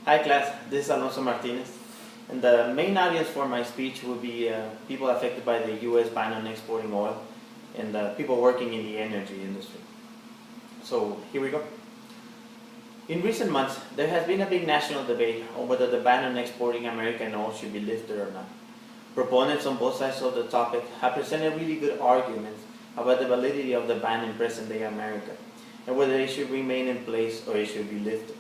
Hi class, this is Alonso Martinez, and the main audience for my speech will be people affected by the U.S. ban on exporting oil and people working in the energy industry. So here we go. In recent months, there has been a big national debate on whether the ban on exporting American oil should be lifted or not. Proponents on both sides of the topic have presented really good arguments about the validity of the ban in present-day America and whether it should remain in place or it should be lifted.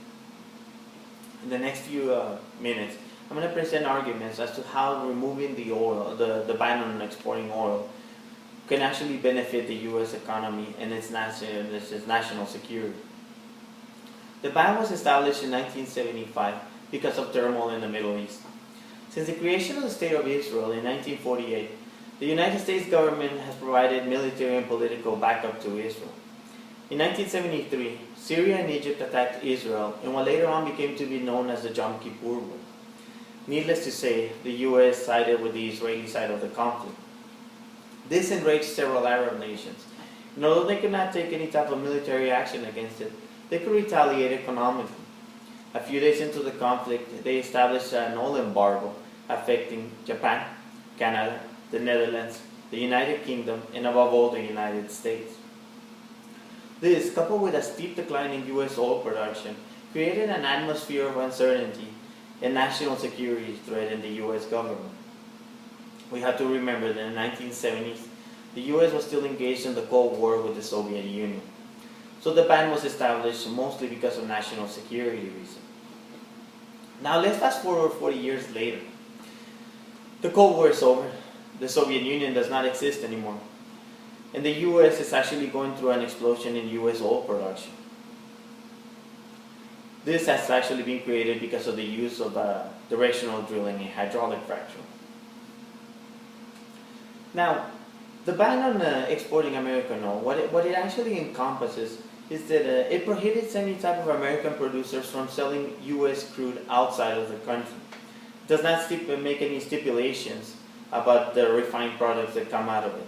In the next few minutes, I'm going to present arguments as to how removing the ban on exporting oil, can actually benefit the U.S. economy and its national security. The ban was established in 1975 because of turmoil in the Middle East. Since the creation of the State of Israel in 1948, the United States government has provided military and political backup to Israel. In 1973, Syria and Egypt attacked Israel in what later on became to be known as the Yom Kippur War. Needless to say, the U.S. sided with the Israeli side of the conflict. This enraged several Arab nations, and although they could not take any type of military action against it, they could retaliate economically. A few days into the conflict, they established an oil embargo affecting Japan, Canada, the Netherlands, the United Kingdom, and above all the United States. This, coupled with a steep decline in U.S. oil production, created an atmosphere of uncertainty and national security threat in the U.S. government. We have to remember that in the 1970s, the U.S. was still engaged in the Cold War with the Soviet Union. So the ban was established mostly because of national security reasons. Now let's fast forward 40 years later. The Cold War is over. The Soviet Union does not exist anymore. And the U.S. is actually going through an explosion in U.S. oil production. This has actually been created because of the use of directional drilling and hydraulic fracturing. Now, the ban on exporting American oil, what it actually encompasses is that it prohibits any type of American producers from selling U.S. crude outside of the country. It does not make any stipulations about the refined products that come out of it.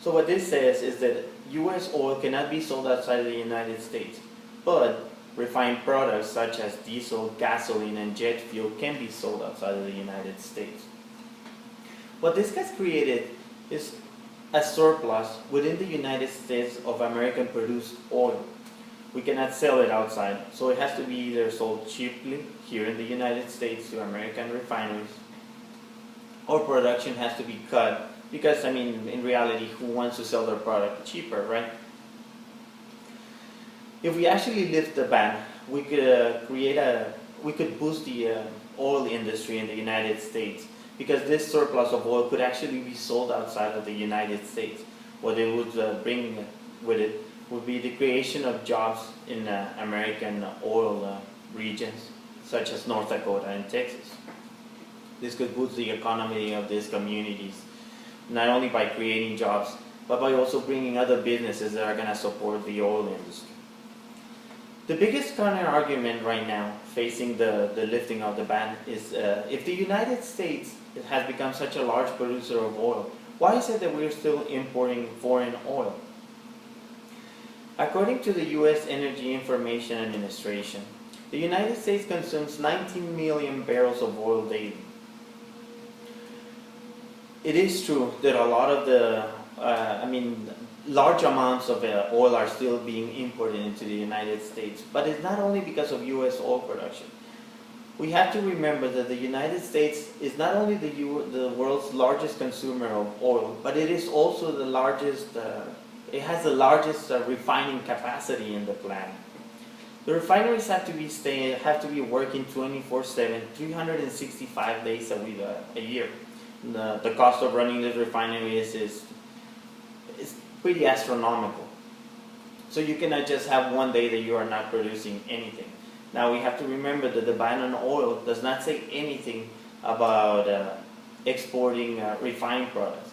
So what this says is that U.S. oil cannot be sold outside of the United States, but refined products such as diesel, gasoline, and jet fuel can be sold outside of the United States. What this has created is a surplus within the United States of American-produced oil. We cannot sell it outside, so it has to be either sold cheaply here in the United States to American refineries, or production has to be cut because, I mean, in reality, who wants to sell their product cheaper, right? If we actually lift the ban, we could boost the oil industry in the United States, because this surplus of oil could actually be sold outside of the United States. What it would bring with it would be the creation of jobs in American oil regions, such as North Dakota and Texas. This could boost the economy of these communities, not only by creating jobs, but by also bringing other businesses that are going to support the oil industry. The biggest counter-argument right now facing the lifting of the ban is if the United States has become such a large producer of oil, why is it that we're still importing foreign oil? According to the U.S. Energy Information Administration, the United States consumes 19 million barrels of oil daily. It is true that a lot of large amounts of oil are still being imported into the United States, but it's not only because of U.S. oil production. We have to remember that the United States is not only the world's largest consumer of oil, but it is also the largest, it has the largest refining capacity in the planet. The refineries have to be working 24/7, 365 days a year. The cost of running this refinery is pretty astronomical. So you cannot just have one day that you are not producing anything. Now we have to remember that the ban on oil does not say anything about exporting refined products.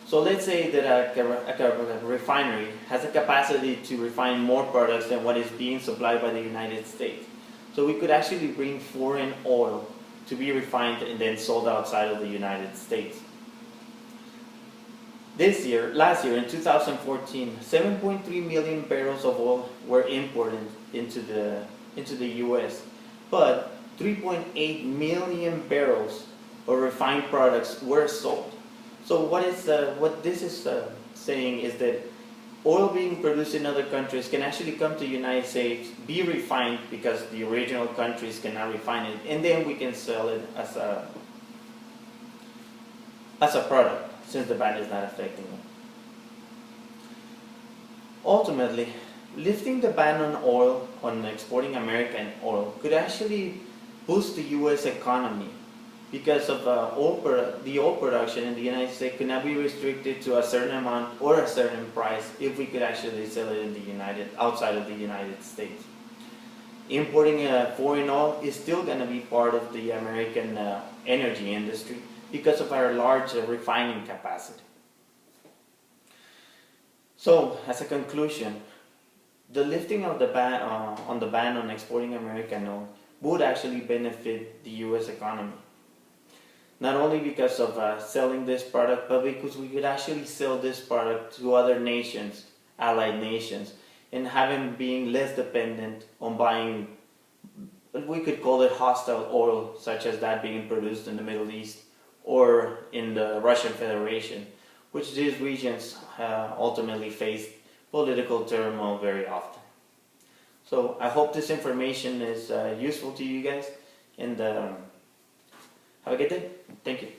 So let's say that a refinery has a capacity to refine more products than what is being supplied by the United States. So we could actually bring foreign oil to be refined and then sold outside of the United States. Last year in 2014, 7.3 million barrels of oil were imported into the U.S. But 3.8 million barrels of refined products were sold. So what this is saying is that oil being produced in other countries can actually come to the United States, be refined because the original countries cannot refine it, and then we can sell it as a product, since the ban is not affecting it. Ultimately, lifting the ban on oil, on exporting American oil, could actually boost the U.S. economy, because of the oil production in the United States could not be restricted to a certain amount or a certain price if we could actually sell it in outside of the United States. Importing foreign oil is still going to be part of the American energy industry because of our large refining capacity. So, as a conclusion, the lifting of the ban on exporting American oil would actually benefit the U.S. economy. Not only because of selling this product, but because we could actually sell this product to other nations, allied nations, and having being less dependent on buying what we could call it hostile oil, such as that being produced in the Middle East or in the Russian Federation, which these regions ultimately face political turmoil very often. So I hope this information is useful to you guys, and have a good day. Thank you.